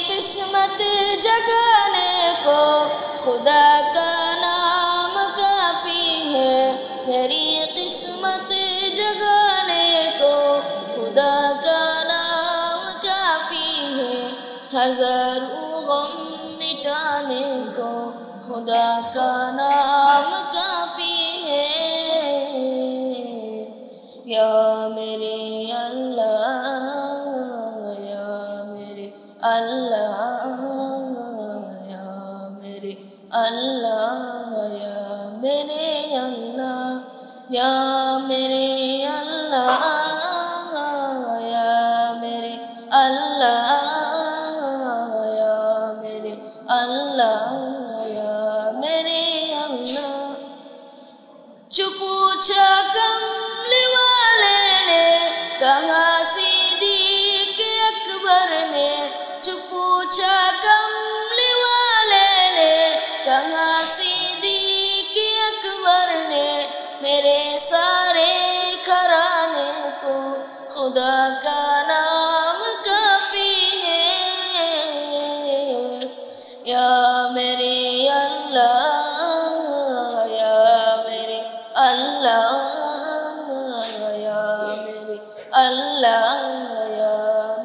قسمت جگانے کو خدا کا نام کافی ہے، میری قسمت جگانے کو خدا کا نام کافی ہے، ہزاروں غم مٹانے کو خدا کا نام کافی ہے۔ یا میرے اللہ، یا میرے اللہ، یا میرے اللہ، یا میرے اللہ، یا میرے اللہ، یا میرے اللہ، یا میرے اللہ، یا میرے اللہ۔ جو پوچھا کملی والے نے کہا صدیق اکبر نے، جو پوچھا کملی والے نے کہا صدیق اکبر نے، میرے سارے گھرانے کو خدا کا نام کافی ہے۔ یا میرے اللہ، یا میرے اللہ، یا میرے اللہ، یا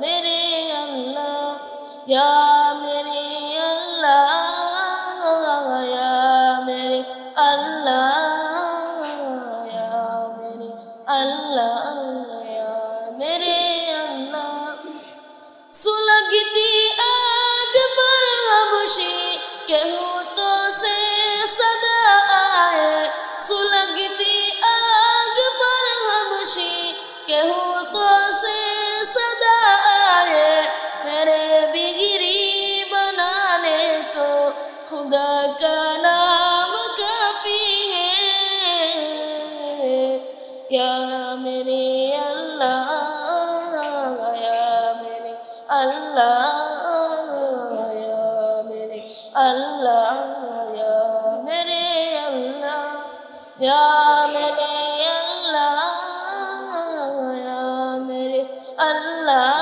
میرے اللہ، یا میرے اللہ، یا میرے اللہ، یا میرے اللہ، یا میرے اللہ۔ سلگتی آگ پر حبشی کے ہونٹوں سے صدا آئے، سلگتی آگ پر حبشی کے ہونٹوں سے صدا آئے، میرے بگڑی بنانے کو خدا کا نام کافی ہے۔ یا میرے اللہ، یا میرے اللہ، یا میرے اللہ، یا میرے اللہ، یا میرے اللہ، یا میرے اللہ،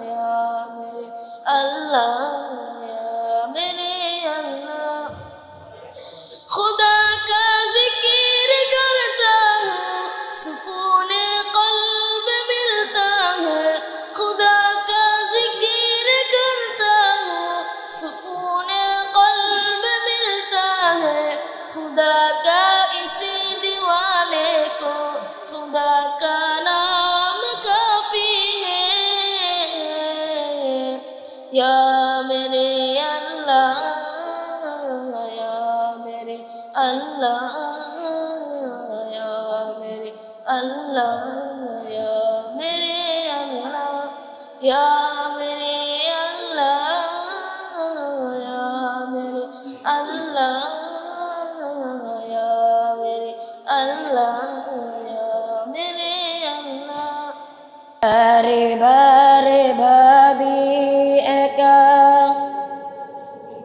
یا میرے اللہ، یا میرے اللہ۔ خدا کا ذکر کرتا ہوں سکون قلب ملتا ہے، خدا کا ذکر کرتا ہوں سکون قلب ملتا ہے، خدا کا اس دیوانے کو خدا کا نام کافی ہے۔ یا میرے اللہ، یا میرے اللہ، یا میرے اللہ، یا میرے اللہ، یا میرے اللہ، یا میرے اللہ، یا میرے اللہ، یا میرے اللہ۔ বারে বারে ভাবি একা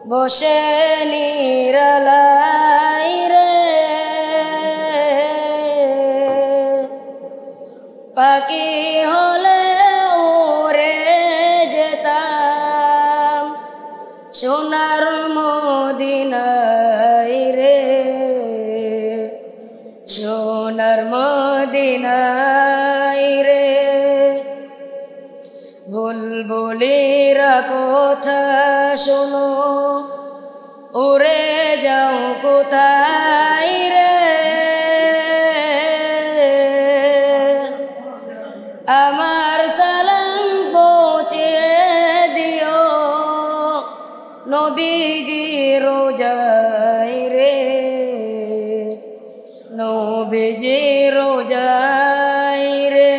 বসে নিরালাই রে, পাখি হলে উড়ে যেতাম সোনার মদিনায় রে, সোনার মদিনায় রে। বুলবুলিরা কথা শোনো উড়ে যাও কোথায় রে, আমার সালাম পৌঁছে দিও নবীজি রোজায় রে, নবীজি রোজায় রে।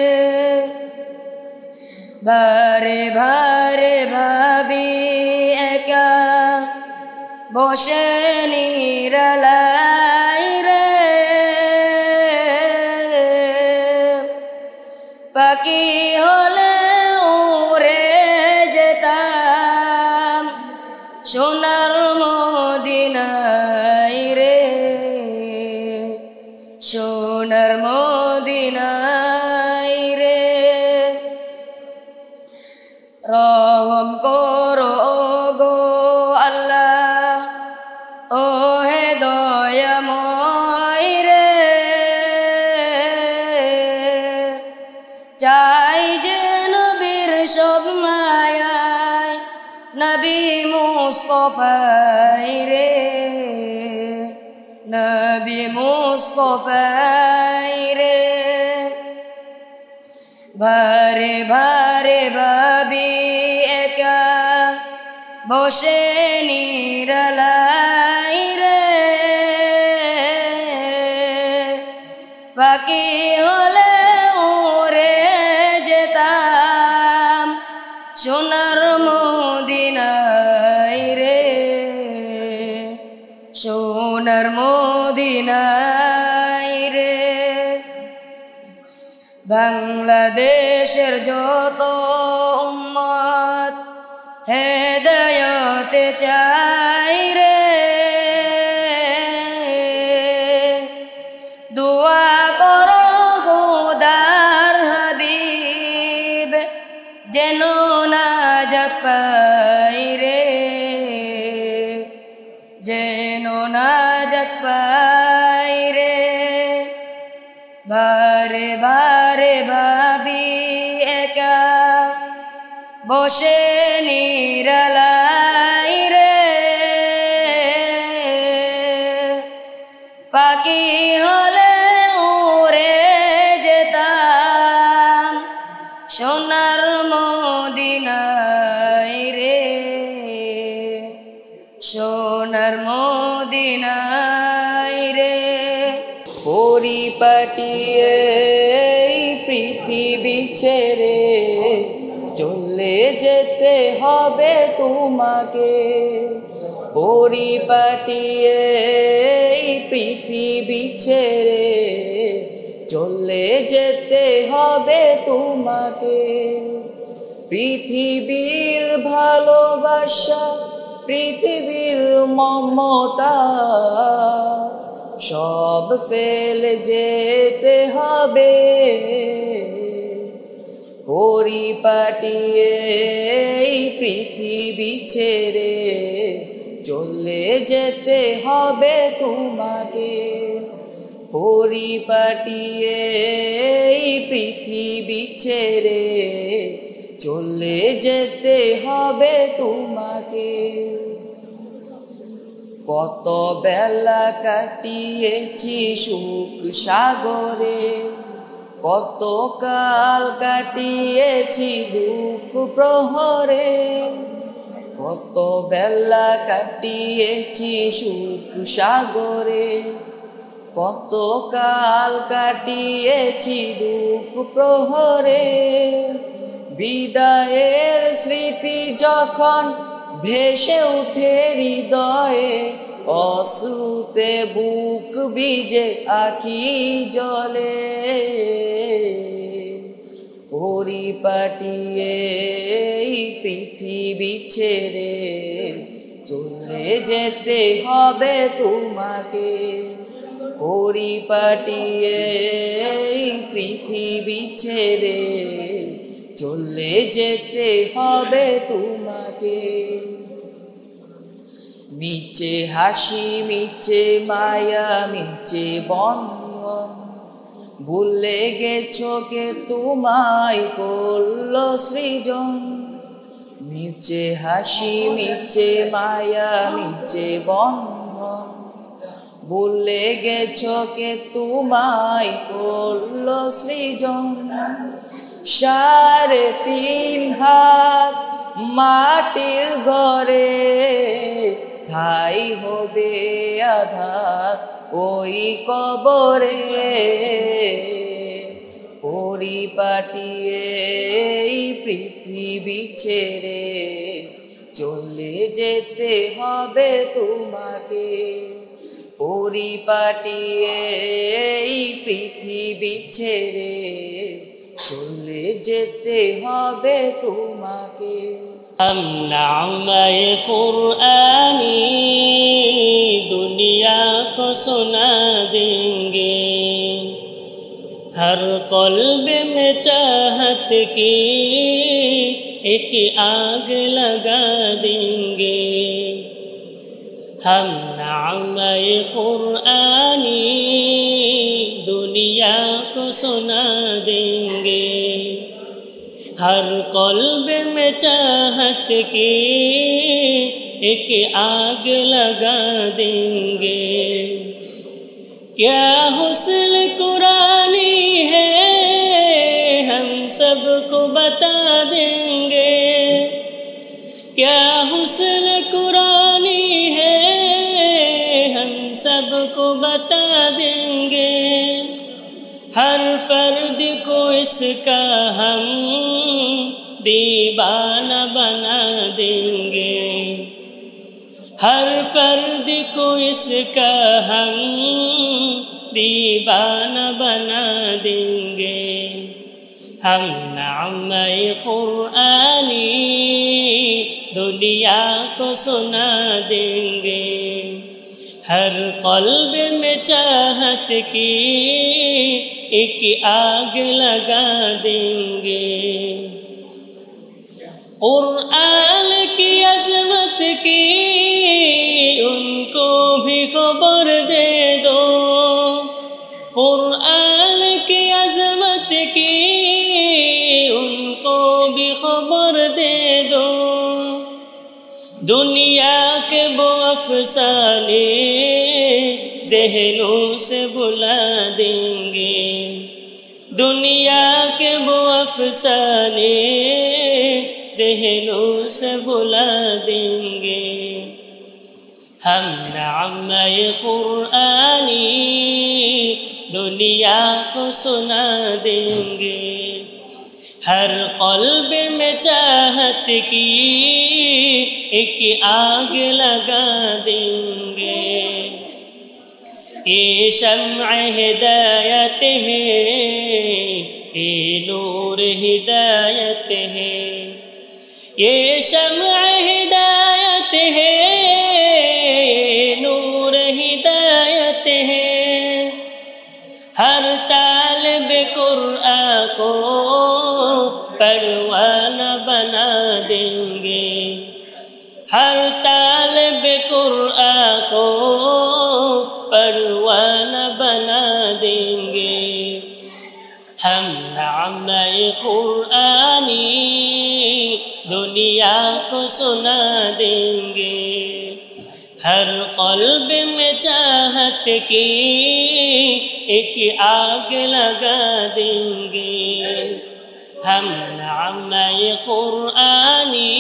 বারে বারে ভাবি একা বসে নিরালাই রে, পাখি হলে উড়ে যেতাম সোনার মদিনায় রে, সোনার মদিনায় রে। রহম রহম করো গো আল্লাহ ও হে দয়াময় রে চাই যে নবীর সব মায়ায় নবী মুস্তাফাই রে নবী মুস্তাফাই রে ভারে ভারে ভাবি একা বসে নিরালাই রে ফাঁকি হলে উড়ে যেতাম সোনার মদিনায় রে সোনার মদিনায় রে বাংলাদেশের যত উম্মত হেদায়েতে চাই রে দোয়া করো খোদার হাবিব যেন নাজাত পাই রে যেন নাজাত পাই রে বারে বারে ভাবি একা বসে নিরালাই রে পাখি হলে উড়ে যেতাম সোনার মদিনায় রে সোনার মদিনায় রে পরিপাটিয়ে পৃথিবী ছেড়ে চলে যেতে হবে তোমাকে পরিপাটিয়ে পৃথিবী ছেড়ে চলে যেতে হবে তোমাকে পৃথিবীর ভালোবাসা পৃথিবীর মমতা সব ফেলে যেতে হবে পরিপাটিয়ে পৃথিবী ছেড়ে চলে যেতে হবে তোমাকে পরিপাটিয়ে পৃথিবী ছেড়ে চলে যেতে হবে তোমাকে কত বেলা কাটিয়েছি সুখ সাগরে কত কাল কাটিয়েছি দুঃখ প্রহরে কত বেলা কাটিয়েছি সুখ সাগরে কত কাল কাটিয়েছি দুঃখ প্রহরে বিদায়ের স্মৃতি যখন ভেসে উঠে হৃদয়ে অশ্রুতে বুক ভিজে আখি জলে পরিপাটিয়ে পৃথিবী ছেড়ে চলে যেতে হবে তোমাকে পরিপাটিয়ে পৃথিবী ছেড়ে চলে যেতে হবে তোমাকে মিছে হাসি মিছে মায়া মিছে বন্ধন ভুলে গেছো কে তোমায় করলো সৃজন মিছে হাসি মিছে মায়া মিছে বন্ধন ভুলে গেছো কে তোমায় করলো সৃজন 3.5 হাত মাটির ঘরে ঠাই হবে আধার ওই কবরে পরিপাটিয়ে পৃথিবী ছেড়ে চলে যেতে হবে তোমাকে পরিপাটিয়ে পৃথিবী ছেড়ে চলে যেতে হবে তোমাকে नामे कुरानी दुनिया को सुना देंगे हर क़ल्ब में चाहत की ایک آگ لگا دیں گے ہم نغمہ قرآنی دنیا کو سنا دیں گے ہر قلب میں چاہت کی ایک آگ لگا دیں گے کیا حسن قرآنی ہے ہم سب کو بتا دیں گے کیا حسن قرآنی ہے ہم سب کو بتا دیں گے ہر فرد کو اس کا ہم دیوانہ بنا دیں گے ہر فرد کو اس کا ہم دیوانہ بنا دیں گے ہم نغمہ قرآنی دنیا کو سنا دیں گے ہر قلب میں چاہت کی ایک آگ لگا دیں گے قرآن کی عظمت کی ان کو بھی خبر دے دو قرآن کی عظمت کی ان کو بھی خبر دے دو دنیا کے وہ افسانے ذہنوں سے بلا دیں گے دنیا کے وہ افسانے ذہنوں سے بلا دیں گے ہم نغمہ قرآنی دنیا کو سنا دیں گے ہر قلب میں چاہت کی ایک آگ لگا دیں گے یہ شمع ہدایت ہے یہ نور ہدایت ہے یہ شمع ہدایت ہے یہ نور ہدایت ہے ہر طالب قرآن کو پروانہ بنا دیں گے ہر طالب قرآن کو پروانہ بنا دیں گے ہم نغمہ قرآنی دنیا کو سنا دیں گے ہر قلب میں چاہت کی ایک آگ لگا دیں گے ہم نغمہ قرآنی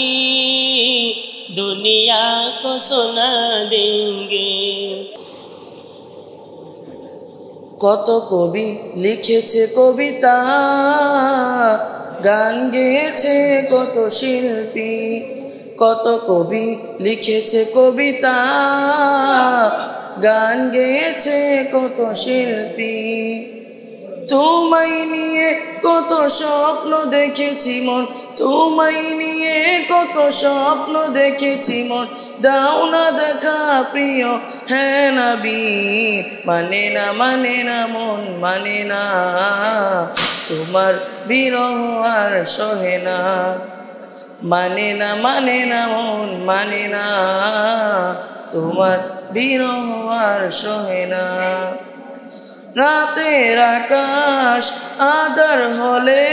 دنیا کو سنا دیں گے কত কবি লিখেছে কবিতা গান গেয়েছে কত শিল্পী কত কবি লিখেছে কবিতা গান গেয়েছে কত শিল্পী তোমায় নিয়ে কত স্বপ্ন দেখেছি মন তোমায় নিয়ে কত স্বপ্ন দেখেছি মন দাও না দেখা প্রিয় হ্যাঁ নবী মানে না মন মানে না তোমার বিরহ আর সহে না মানে না মন মানে না তোমার বিরহ আর সহে না রাতের আকাশ আঁধার হলে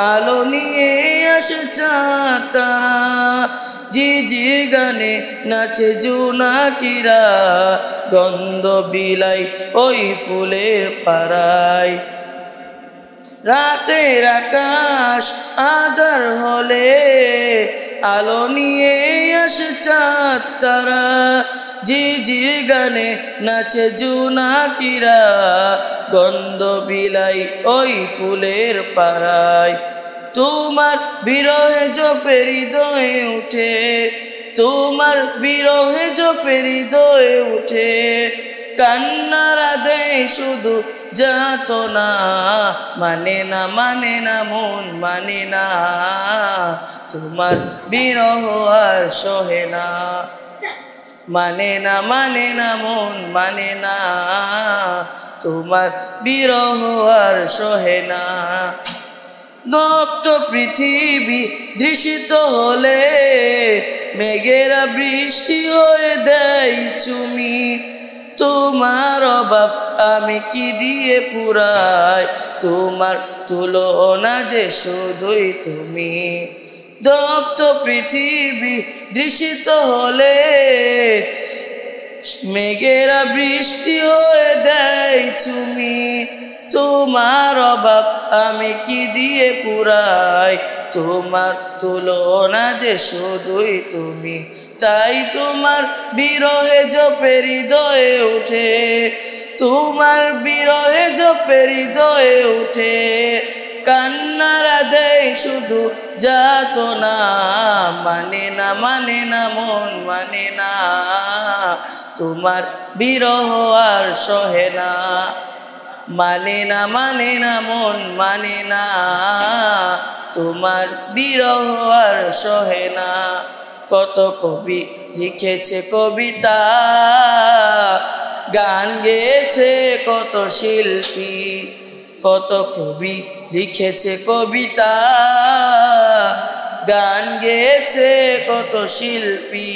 আলো নিয়ে আসে চাঁদ তারা ঝিঝির গানে নাচে জোনাকিরা গন্ধ বিলাই ওই ফুলের পাড়ায় রাতের আকাশ আঁধার হলে আলো নিয়ে আসে চাঁদ তারা ঝিঝির গানে নাচে জোনাকিরা গন্ধ বিলাই ওই ফুলের পাড়ায় তোমার বিরহে জপে হৃদয়ে উঠে তোমার বিরহে জপে হৃদয়ে উঠে কান্নারা দেয় শুধু যাতনা মানে না মন মানে না তোমার বিরহ আর সহে না মানে না মন মানে না তোমার বিরহ আর সহে না দপ্ত পৃথিবী দৃশিত হলে মেঘেরা বৃষ্টি হয়ে দেয় চুমি। তোমার অভাব আমি কি দিয়ে পুরাই, তোমার তুলনা যে শুধুই তুমি। দপ্ত পৃথিবী দৃশিত হলে মেঘেরা বৃষ্টি হয়ে দেয় চুমি। তোমার অভাব আমি কি দিয়ে পুরাই, তোমার তুলনা যে শুধুই তুমি। তাই তোমার বিরহে জপে হৃদয়ে উঠে, তোমার বিরহে জপে হৃদয়ে উঠে। কান্নারা দেয় শুধু যাতনা, মানে না মানে না মন মানে না, তোমার বিরহ আর সহে না। মানে না মানে না মন মানে না, তোমার বিরহ আর সহে না। কত কবি লিখেছে কবিতা, গান গেয়েছে কত শিল্পী। কত কবি লিখেছে কবিতা, গান গেয়েছে কত শিল্পী।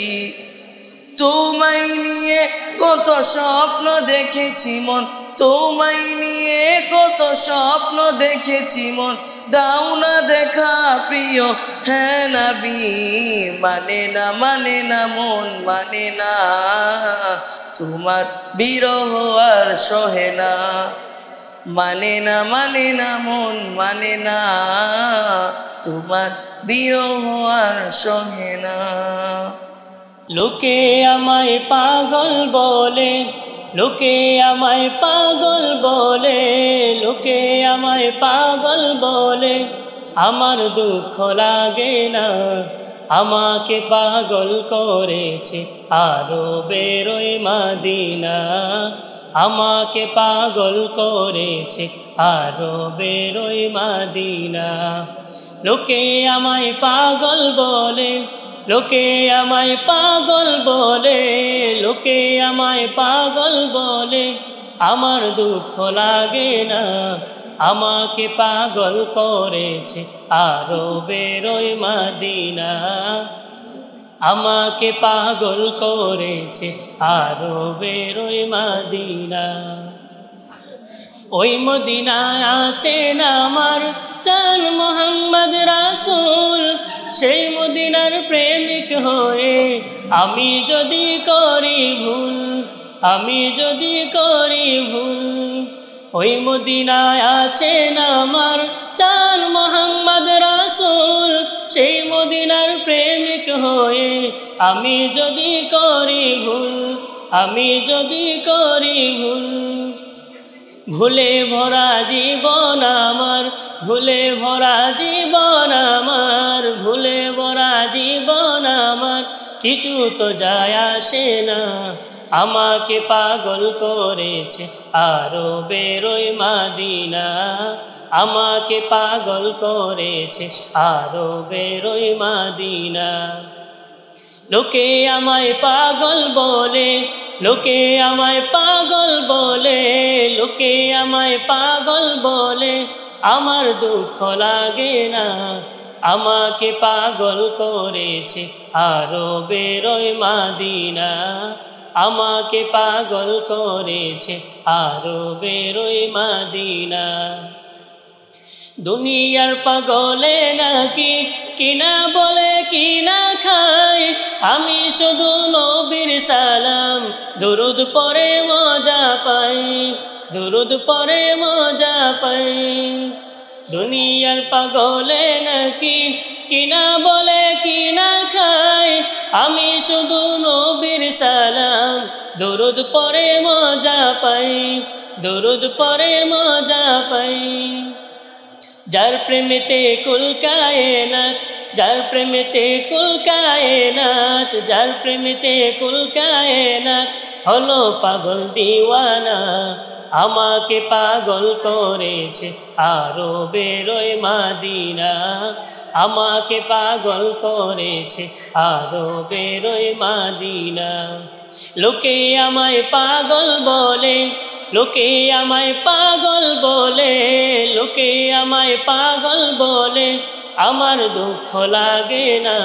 তোমায় নিয়ে কত স্বপ্ন দেখেছি মন, তোমায় নিয়ে কত স্বপ্ন দেখেছি মন। দাও না দেখা প্রিয় হ্যাঁ নবী, মানে না মানে না মন মানে না, তোমার বিরহ আর সহে না। মানে না মানে না মন মানে না, তোমার বিরহ আর সহে না। লোকে আমায় পাগল বলে, লোকে আমায় পাগল বলে, লোকে আমায় পাগল বলে, আমার দুঃখ লাগে না। আমাকে পাগল করেছে আরো বেরোয় মদিনা, আমাকে পাগল করেছে আরো বেরোয় মদিনা। লোকে আমায় পাগল বলে, লোকে আমায় পাগল বলে, লোকে আমায় পাগল বলে, আমার দুঃখ লাগে না। আমাকে পাগল করেছে আরো বেরোয় মদিনা, আমাকে পাগল করেছে আরো বেরোয় মদিনা। ওই মদিনায় আছেন আমার জান মোহাম্মদ রাসূল, সেই মদিনার প্রেমিক হয়ে আমি যদি করি ভুল, আমি যদি করি ভুল। ওই মদিনায় আছেন আমার জান মোহাম্মদ রাসূল, সেই মদিনার প্রেমিক হয়ে আমি যদি করি ভুল, আমি যদি করি ভুল। ভুলে ভরা জীবন আমার, ভুলে ভরা জীবন আমার, ভুলে ভরা জীবন আমার, কিছু তো যায় আসে না। আমাকে পাগল করেছে আরো বেরোয় মদিনা, আমাকে পাগল করেছে আরো বেরোয় মদিনা। লোকে আমায় পাগল বলে, লোকে আমায় পাগল বলে, লোকে আমায় পাগল বলে, আমার দুঃখ লাগে না। আমাকে পাগল করেছে আরো বেরোয় মদিনা, আমাকে পাগল করেছে আরো বেরোয় মদিনা। দুনিয়ার পাগলে নাকি কিনা বলে কিনা খায়, আমি শুধু নবীর সালাম দুরুদ পড়ে মজা পাই, দুরুদ পড়ে মজা পাই। দুনিয়ার পাগলে নাকি কিনা বলে কিনা খায়, আমি শুধু নবীর সালাম দুরুদ পড়ে মজা পাই, দুরুদ পড়ে মজা পাই। যার প্রেমেতে কুল কায়নাত, যার প্রেমেতে কুল কায়নাত, যার প্রেমেতে কুল কায়নাত, হলো পাগল দিওয়ানা। আমাকে পাগল করেছে আরো বেরোয় মদিনা, আমাকে পাগল করেছে আরো বেরোয় মদিনা। লোকে আমায় পাগল বলে, লোকে আমায় পাগল বলে, লোকে আমায় পাগল বলে, আমার দুঃখ লাগে না।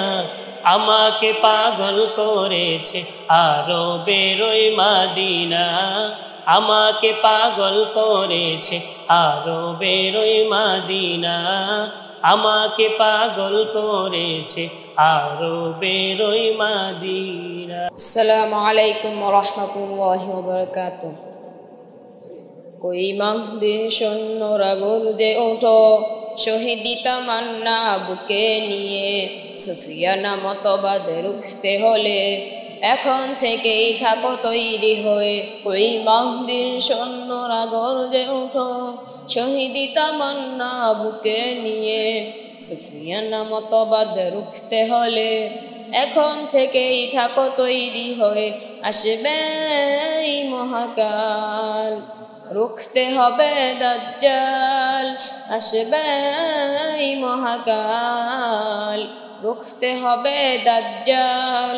আমাকে পাগল করেছে আরবের ওই মাদিনা, আমাকে পাগল করেছে আরবের ওই মাদিনা, আমাকে পাগল করেছে আরবের ওই মাদিনা। আসসালামু আলাইকুম ওয়া রাহমাতুল্লাহি ওয়া বারাকাতুহু। कोई महदिन সৈন্যরা গর্জে ওঠো, শহীদি তামান্না বুকে নিয়ে, সুফিয়ানা মতবাদ রুখতে হলে এখন থেকেই থাকো তৈরি হয়ে। ওই মাহদির সৈন্যরা গর্জে ওঠো, শহীদি তামান্না বুকে নিয়ে, সুফিয়ানা মতবাদ রুখতে হলে এখন থেকেই থাকো তৈরি হয়ে। আসবে এই মহাকাল, রুখতে হবে দাজ্জাল। আসবে এই মহাকাল, রুখতে হবে দাজ্জাল।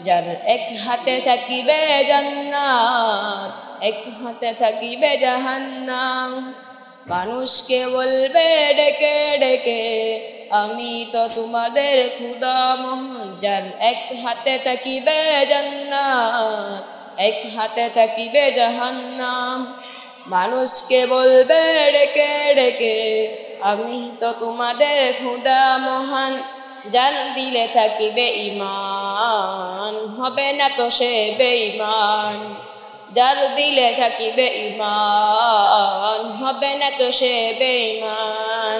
যার এক হাতে থাকিবে জান্নাত, এক হাতে থাকিবে জাহান্নাম। মানুষকে বলবে ডেকে ডেকে, আমি তো তোমাদের খুদা মহান। যার এক হাতে থাকিবে জান্নাত, এক হাতে থাকিবে জাহান্নাম। মানুষকে বলবে ডেকে ডেকে, আমি তো তোমাদের খুদা মহান। যার দিলে থাকিবে ঈমান, হবে না তো সে বেঈমান। যার দিলে থাকিবে ঈমান, হবে না তো সে বেঈমান।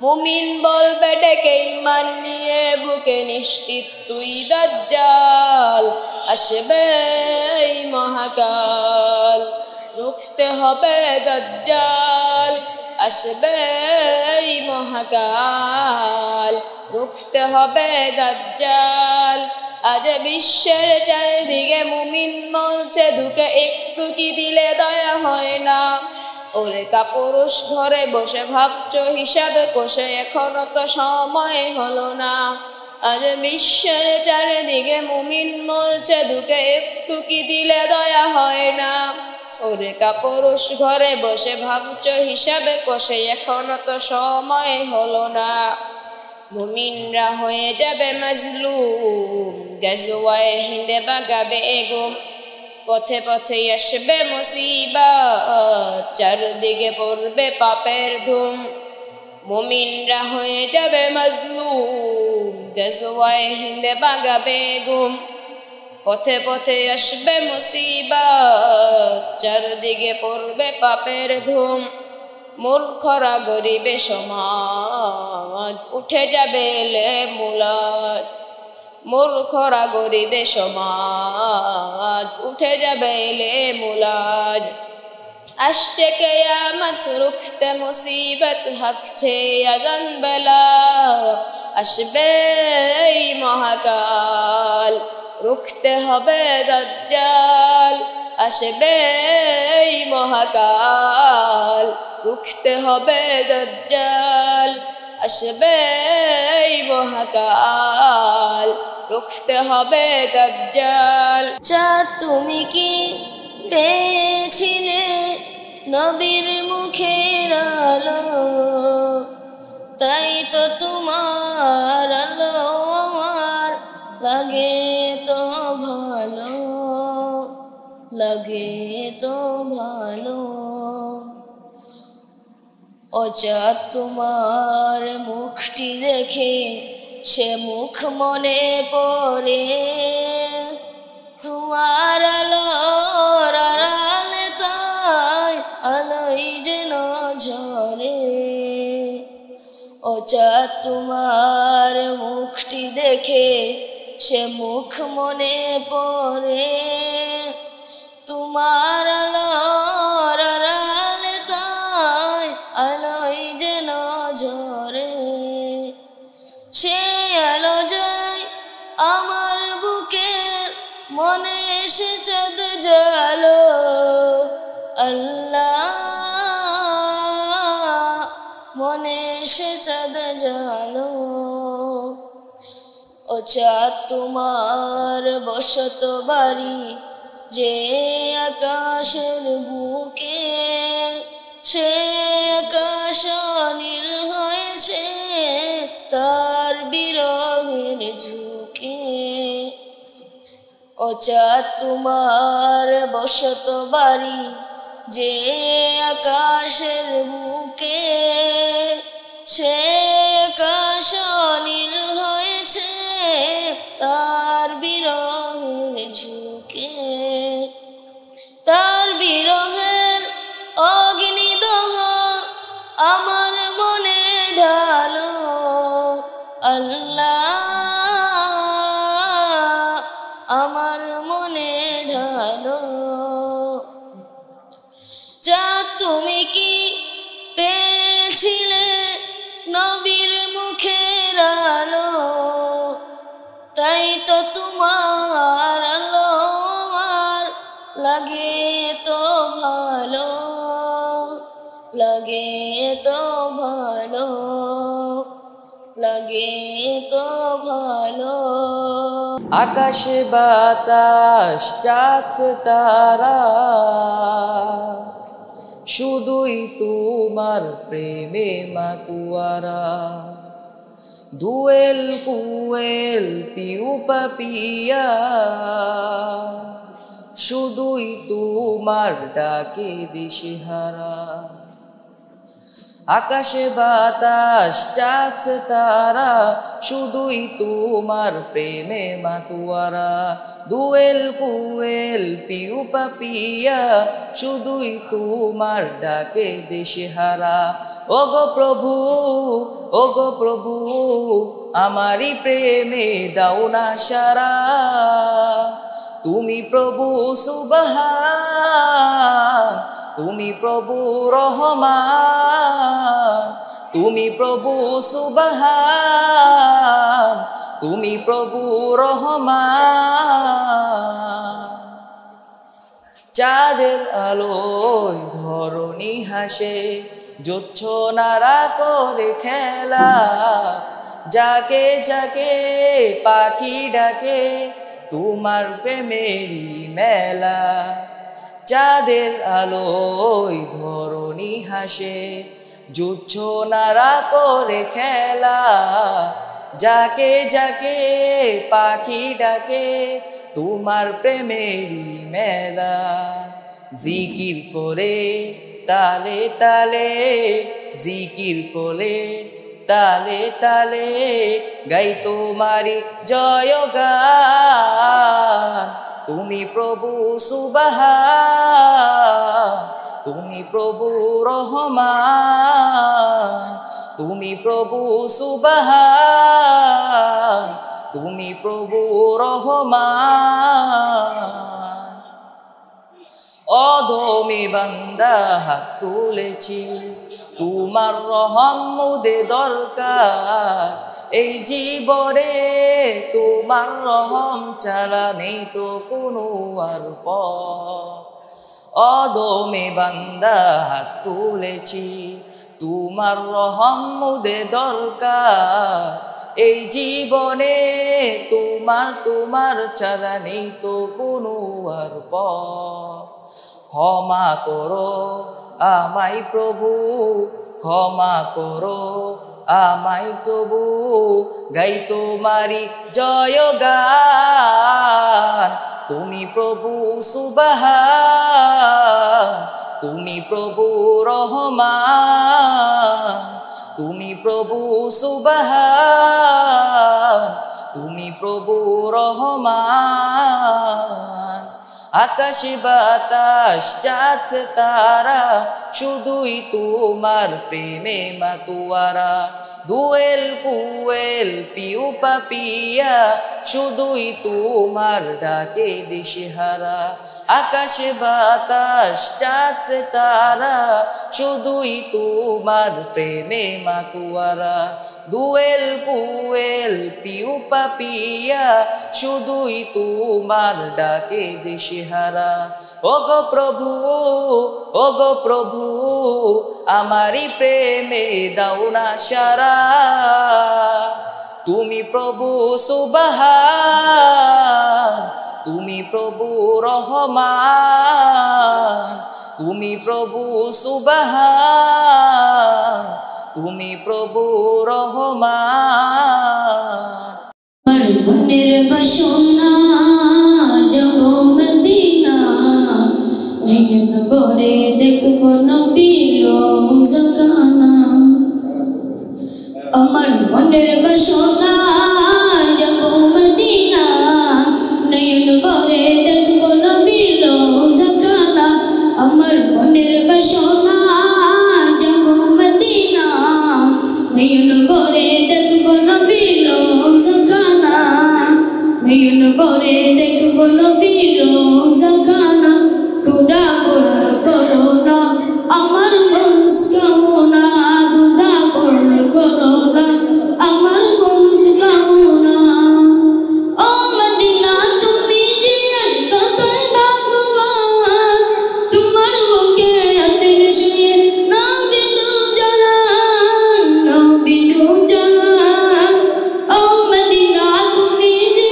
মুমিন বলবে ডেকে ঈমান নিয়ে বুকে, নিশ্চিত তুই দাজ্জাল। আসবে এই মহাকাল, রুখতে হবে দাজ্জাল। আসবে এই মহাকাল, রুখতে হবে দাজ্জাল। আজ বিশ্বের চারিদিকে মুমিন মরছে ধুকে, একটু কি দিলে দয়া হয় না? ওরে কাপুরুষ ঘরে বসে ভাবছো হিসাবে কষে, এখনো তো সময় হলো না। আজ বিশ্বের চারিদিকে মুমিন মরছে ধুকে, একটু কি দিলে দয়া হয় না? ওরে কাপুরুষ ঘরে বসে ভাবছো হিসাবে কষে, এখনো তো সময় হলো না। মুমিনরা হয়ে যাবে মাজলুম, গাজওয়ায়ে হিন্দে বাগাবে এগুম। পথে পথে আসবে মুসিবত, চারদিকে পড়বে পাপের ধুম। মুমিনরা হয়ে যাবে মাজলুম, গাজওয়ায়ে হিন্দে বাগাবে এগুম। পথে পথে আসবে মুসিবত, চারদিকে পড়বে পাপের ধুম। মূর্খরা গরিবে সমাজ, উঠে যাবে এলে মুলাজ। মূর্খরা গরিবে সমাজ, উঠে যাবে এলে মুলাজ। আসছে কিয়ামত, রুখতে মুসিবত, হাঁকছে আজান বেলা। আসবে এই মহাকাল, রুখতে হবে দাজ্জাল। আসবে এই মহাকাল, রুখতে হবে দাজ্জাল। আসবে এই মহাকাল, রুখতে হবে দাজ্জাল। তুমি কি পেয়েছিলে নবীর মুখের আলো? তাই তো তোমার আলো আমার লাগে তো ভালো, লাগে তো ভালো। ও চাঁদ তোমার মুখটি দেখে সে মুখ মনে পড়ে, তোমার আলোর আড়ালে তাই আলোই যেন ঝরে। ও চাঁদ তোমার মুখটি দেখে সে মুখ মনে পড়ে, তোমার আলোর আড়ালে তাই আলোই যেন ঝরে। সে আলো যায় আমার বুকের মনে এসে চাঁদ জালো। আল্লাহ মনে এসে চাঁদ জালো। ও চাঁদ তোমার বসত বাড়ি যে আকাশের বুকে, সে আকাশ নীল হয়েছে তার বিরহের ঝুঁকে। ও চাঁদ তোমার বসত বাড়ি যে আকাশের বুকে, সে আকাশ নীল হয়েছে তার বিরহের ঝুঁকে। তার বিরহের অগ্নিদহ আমার মনে ঢালো আল্লাহ, আমার মনে ঢালো। চাঁদ তুমি কি পেয়েছিলে নবীর মুখের আলো, তাই তো তোমার আলো আমার লাগে তো ভালো, লাগে তো ভালো, লাগে তো ভালো। আকাশে বাতাস চাঁদ তারা শুধুই তোমার প্রেমে মাতুয়ারা। দুয়েল কুয়েল পিউ পাপিয়া শুধুই তোমার ডাকে দিশেহারা। আকাশে বাতাস চাঁদ তারা শুধুই তোমার প্রেমে মাতুয়ারা। দুয়েল কুয়েল পিউ পাপিয়া শুধুই তোমার ডাকে দিশেহারা। ওগো প্রভু, ওগো প্রভু, আমারই প্রেমে দাও না সারা। তুমি প্রভু সুবহান, তুমি প্রভু রহমান, তুমি প্রভু সুবহান, তুমি প্রভু রহমান। চাঁদের আলোয় ধরণী হাসে জোছনারা করে খেলা। যাকে যাকে পাখি ডাকে তোমার প্রেমেরই মেলা। চাঁদের আলোয় ধরণী হাসে জোছনারা করে খেলা। যাকে যাকে পাখি ডাকে তোমার প্রেমেরই মেলা। জিকির করে তালে তালে, জিকির করে তালে তালে গাই তোমারি জয়গান। তুমি প্রভু সুবহান, তুমি প্রভু রহমান, তুমি প্রভু সুবহান, তুমি প্রভু রহমান। অধমে বান্দা হাত তুলেছি তোমার রহমতে দরকার। এই জীবনে তোমার রহম ছাড়া নেই তো কোনো আর পথ। অধমে বান্দা হাত তুলেছি তোমার রহমতে দরকার। এই জীবনে তোমার ছাড়া নেই তো কোনো আর পথ। ক্ষমা করো আমায় প্রভু, ক্ষমা করো আমায় তবু গাই তোমারি জয়গান। তুমি প্রভু সুবহান, তুমি প্রভু রহমান, তুমি প্রভু সুবহান, তুমি প্রভু রহমান। আকাশে বাতাস চাঁদ তারা শুধুই তোমার প্রেমে মাতুয়ারা। দুয়েল কুয়েল পিউ পাপিয়া শুধুই তোমার ডাকে দিশেহারা। আকাশে বাতাস চাঁদ তারা শুধুই তোমার প্রেমে মাতুয়ারা। দুয়েল কুয়েল পিউ পাপিয়া শুধুই তোমার ডাকে দিশেহারা। ওগো প্রভু, ওগো প্রভু, আমারি প্রেমে দাও না সারা। তুমি প্রভু সুবহান, তুমি প্রভু রহমান, তুমি প্রভু সুবহান, তুমি প্রভু রহমান। আমার মনের বাসনা যাব মদিনা, নয়ন ভরে দেখব নবীর রওজাখানা। আমার মনের বাসনা যাব মদিনা, নয়ন ভরে দেখব নবীর রওজাখানা। আমার মনের বাসনা যাব মদিনা, নয়ন ভরে দেখব নবীর রওজাখানা। নয়ন ভরে দেখব নবীর রওজাখানা। খোদা পূর্ণ করো না আমার মনস্কামনা, খোদা পূর্ণ করো না আমার মনস্কামনা। ও মদিনা তুমি যে কতই ভাগ্যবান, তোমার বুকে আছেন শুয়ে নবী দু জাহান, নবী দু জাহান। ও মদিনা তুমি যে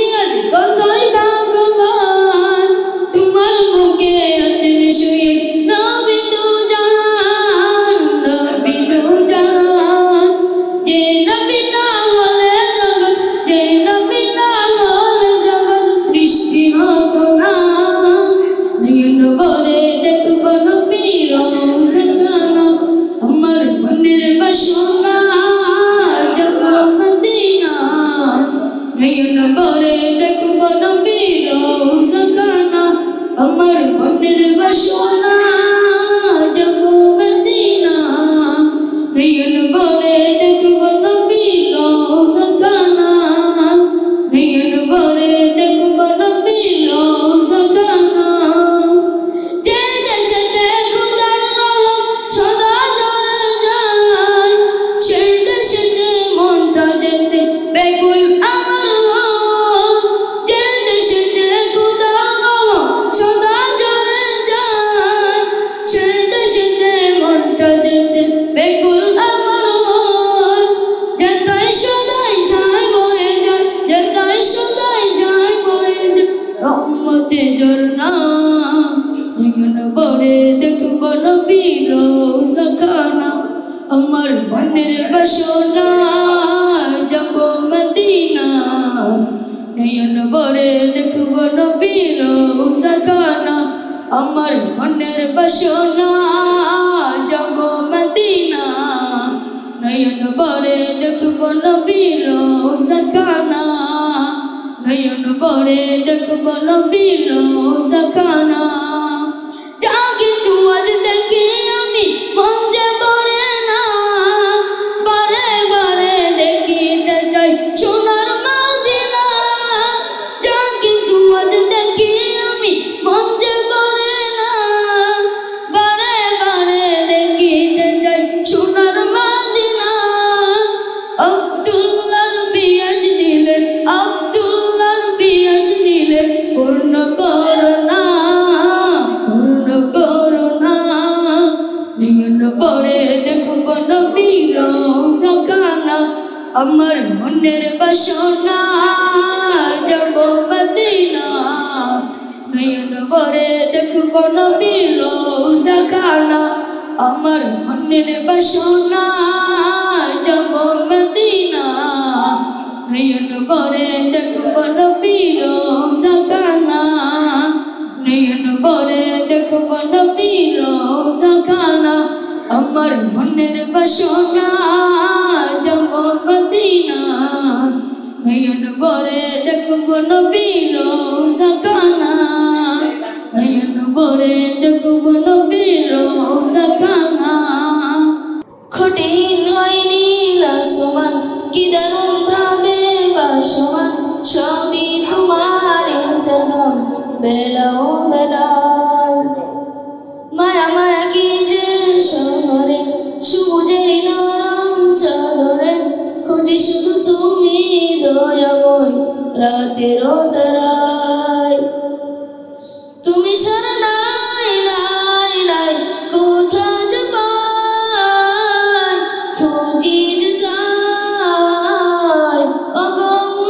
কতই ভাগ্যবান, তোমার বুকে আছেন শুয়ে নবী দু জাহান, নবী দু জাহান। যে নবী না হলে জগৎ, যে নবী না হলে জগৎ সৃষ্টি হতো না। নয়ন ভরে দেখব নবীর রওজাখানা। আমার মনের বাসনা যাব মদিনা, নয়ন ভরে দেখব নবীর রওজাখানা। আমার মনের বাসনা যাব মদিনা, নয়ন ভরে দেখব নবীর রওজাখানা। নয়ন ভরে দেখব নবীর রওজাখানা। যে দেশেতে খোদার রহম সদা ঝরে যায়, সেই দেশেতে মনটা যেতে ব্যাকুল আমার হয়। যে দেশেতে খোদার রহম সদা ঝরে যায়, সেই দেশেতে মনটা যেতে ব্যাকুল আমার হয়। যেথায় সদাই যায় বয়ে যায়, যেথায় সদাই যায় বয়ে যায় রহমতে ঝরনা। নয়ন ভরে দেখব নবীর রওজাখানা। আমার মনের বাসনা যাব মদিনা, নয়ন ভরে দেখব নবীর রওজাখানা। আমার মনের বাসনা যাব মদিনা, নয়ন ভরে দেখব নবীর রওজাখানা। নয়ন ভরে দেখব নবীর রওজাখানা। যা কিছু আজ দেখি আমি মন যে ভরে না, বারে বারে দেখিতে চাই সোনার মদিনা। যা কিছু আজ দেখি আমি মন যে ভরে না, বারে বারে দেখিতে চাই সোনার মদিনা। আব্দুল্লাহর পিয়াস দিলে, আব্দুল্লাহর পিয়াস দিলে পূর্ণ করো না, পূর্ণ করো না। নয়ন ভরে দেখব নবীর রওজাখানা। আমার মনের বাসনা যাব মদিনা, নয়ন ভরে দেখব নবীর রওজাখানা। আমার মনের বাসনা যাব মদিনা, নয়ন ভরে দেখব নবীর রওজাখানা। নয়ন ভরে দেখব নবীর রওজাখানা। আমার মনের বাসনা যাব মদিনা, নয়ন ভরে দেখব নবীর রওজাখানা। নয়ন ভরে দেখব নবীর রওজাখানা। কঠিন হয়নি আসমান, কি দারুণ ভাবে বাসমান, সবই তোমার ইন্তজাম বেলাও বেলায়। মায়া মায়া কি যে শহরে সবুজের নরম চাদরে, খুঁজি শুধু তুমি দয়াময় রাতের তারায়। তুমি ছাড়া নাই নাই নাই কোথা যে পাই, খুঁজি যে তাই অগম্য।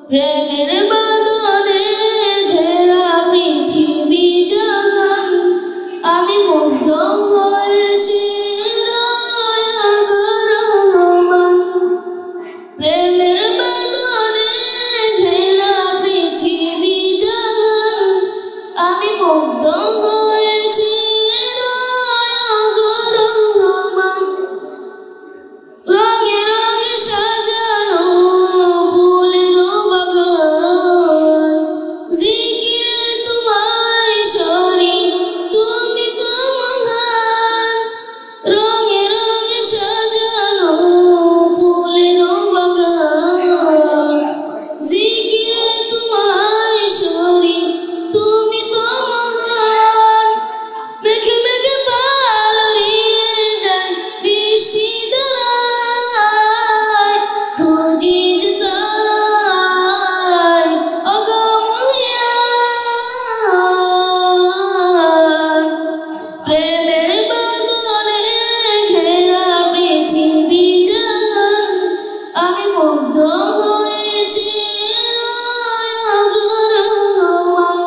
প্রেমের বাঁধনে ঘেরা পৃথিবী জাহান আমি মুগ্ধ হয়েছি রহমান প্রেমের বাঁধনে ঘেরা পৃথিবী জাহান আমি মুগ্ধ হয়েছি রহমান রঙে রঙে সাজানো ফুলের বাগান জিকিরে তোমায় সরি তুমি তো মহান রঙে রঙে সাজানো ফুলের বাগান জিকিরে তোমায় সরি তুমি তো মহান মেঘে মেঘে পালরিয়ে যায় বৃষ্টি দ্বারায় খুঁজি যে তাই অগময়ান প্রেমের বাঁধনে ঘেরা পৃথিবী জাহান আমি মুগ্ধ হয়েছি রহমান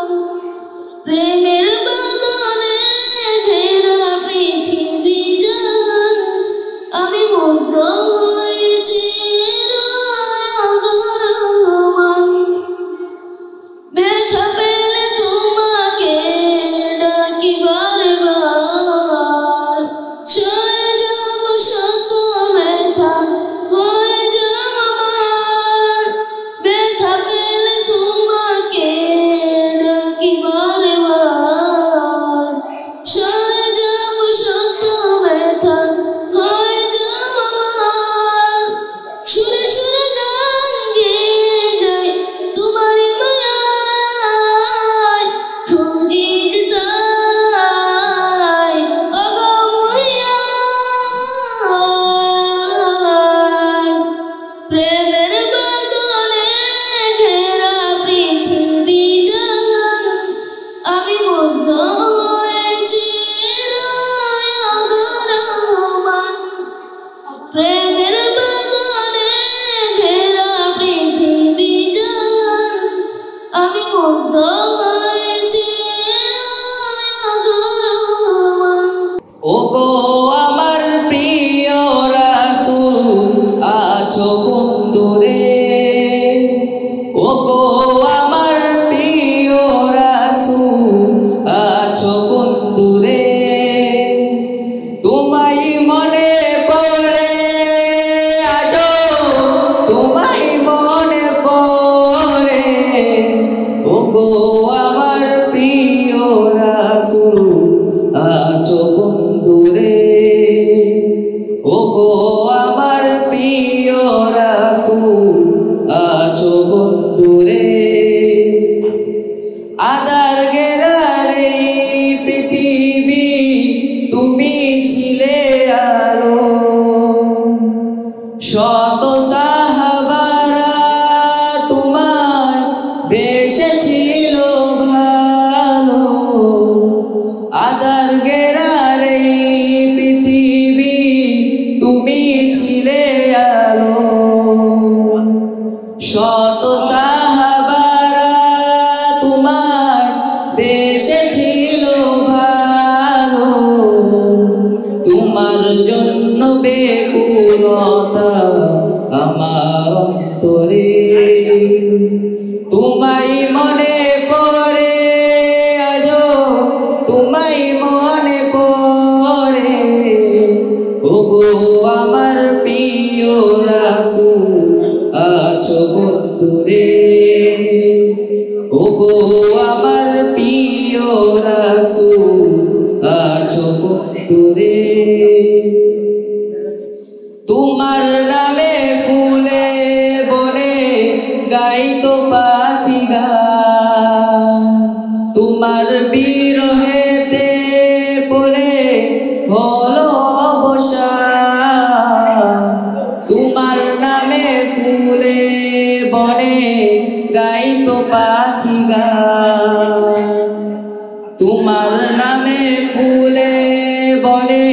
প্রেমের বাঁধনে ঘেরা পৃথিবী জাহান আমি মুগ্ধ হয়েছি রহমান ব্যথা পেলে তোমাকে ডাকি বারবার সয়ে যাব শত ব্যথা হয়ে যাও আমার ব্যথা পেলে তোমাকে ডাকি বারবার সয়ে যাব শত ব্যথা হয়ে যাও আমার সুরে সুরে গান গেয়ে যাই তোমারই মায়ায় খুঁজি যে তাই অগময়ান প্রেমের বাঁধনে ঘেরা পৃথিবী জাহান আমি মুগ্ধ হয়েছি রহমান প্রেমের বাঁধনে ঘেরা পৃথিবী জাহান আমি মুগ্ধ হয়েছি রহমান ওগো আমার প্রিয় রাসূল আছো কোন দূরে ওগো আমার প্রিয় রাসূল আছো কোন দূরে তোমায় মনে পড়ে আজো তোমায় মনে পড়ে ওগো আমার প্রিয় রাসূল আছো কোন দূরে ওগো আমার প্রিয় রাসূল আছো কোন দূরে আদার গেরার এই পৃথিবী তুমি ছিলে আলো শত সাহাবারা তোমায় বেসেছিল ভালো আদার গেরার এই পৃথিবী তুমি ছিলে আলো শত সাহাবারা তোমায় বেসেছিল ভালো তোমার জন্য বেকুলতা আমার অন্তরে তোমায় মনে পড়ে আজো তোমায় মনে পড়ে ওগো আমার প্রিয় রাসূল আছো কোন দূরে ওগো আমার প্রিয় রাসূল আছো কোন দূরে তোমার নামে ফুলে বনে গাইতো পাখি গান তোমার বিরহেতে পড়ে হলো অবসান তোমার নামে ফুলে বনে গাইতো পাখি গান তোমার নামে ফুলে বনে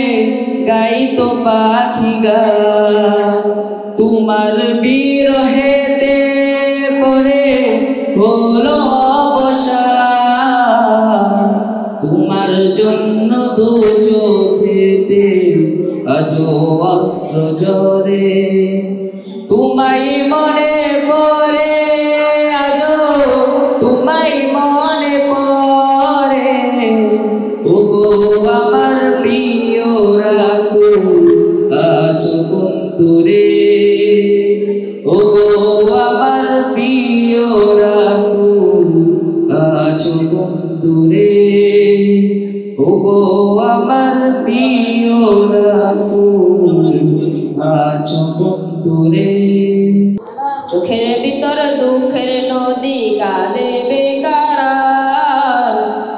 গাইতো পাখি গান তোমার বিরহেতে পড়ে হলো অবসান তোমার জন্য দু চোখেতে আজো অস্ত্র ঝরে তোমায় মনে পড়ে আজো তোমায় মনে পড়ে ওগো আমার প্রিয় রাসূল আছো বন্ধুরে ওগো আমার প্রিয় রাসূল আছো বন্ধুরে ওগো আমার প্রিয় রাসূল আছো বন্ধুরে চোখের ভিতর দুঃখের নদী কাঁদে বেকার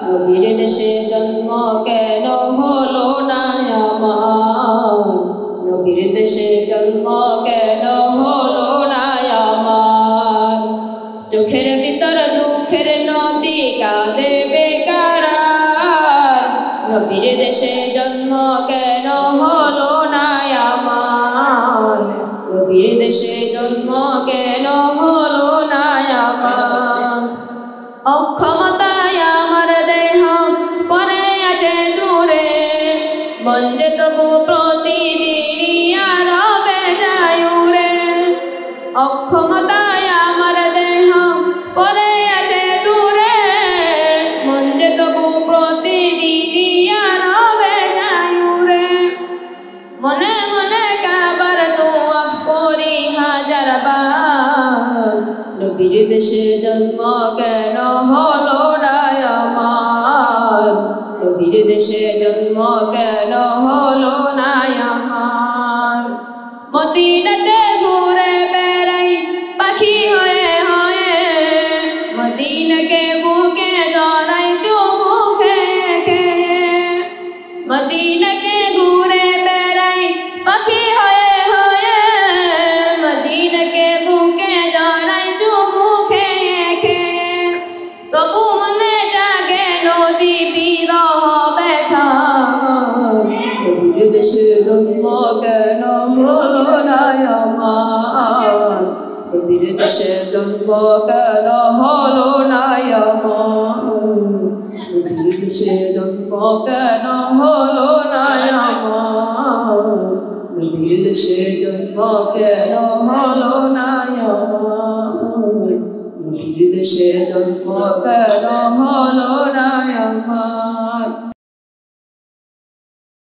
নবীর দেশে জন্ম কেন হলো না আমার নবীর দেশে জন্ম কেন হলো না আমার চোখের ভিতর দুঃখের নদী কাঁদে বেকার নবীর দেশে জন্ম কেন হলো না আমার নবীর দেশে জন্ম কেন হলো না আমার অক্ষমতায় আমার দেহ পড়ে আছে দূরে মন যে তবু প্রতিদিন আরবে যায় উড়ে অক্ষমতায় আমার দেহ পড়ে আছে দূরে মন যে তবু প্রতিদিন আরবে যায় উড়ে মনে মনে কাবার তোয়াফ করি হাজার বার নবীর দেশে জন্ম কেন হলো না আমার নবীর দেশে জন্ম কেন হলো না আমার মদিনাতে ঘুরে বেড়াই পাখি হয়ে হয়ে মদিনাকে বুকে জড়াই চুমু খেয়ে খেয়ে মদিনাকে ঘুরে বেড়াই পাখি হয়ে হয়ে মদিনাকে বুকে জড়াই চুমু খেয়ে খেয়ে তবু মনে জাগে নদী বিরহ ব্যথা নবীর দেশে জন্ম কেন হলো না আমার নবীর দেশে জন্ম কেন হলো না আমার নবীর দেশে জন্ম কেন হলো না আমার নবীর দেশে জন্ম কেন হলো না আমার নবীর দেশে জন্ম